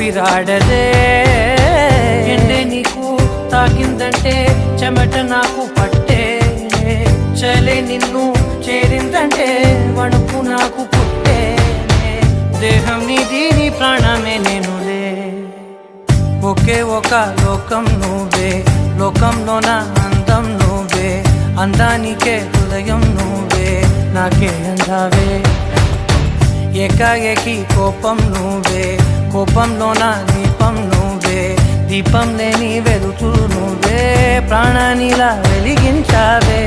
ఊపిరాడదే. ఎండే నీకు తాకిందంటే చెమట నాకు పట్టే, చలే నిన్ను చేరిందంటే వణుకు నాకు పుట్టే. దేహం నీది నీ ప్రాణమే నేనులే, ఒకే ఒక లోకం నువ్వే, లోకంలో నా అందం నువ్వే, అందానికే హృదయం నువ్వే, నాకే అందావే. ఏకాఏకి కోపం నువ్వే, కోపంలో నా దీపం నువ్వే, దీపం లేని వెలుతురు నువ్వే, ప్రాణానిలా వెలిగించావే.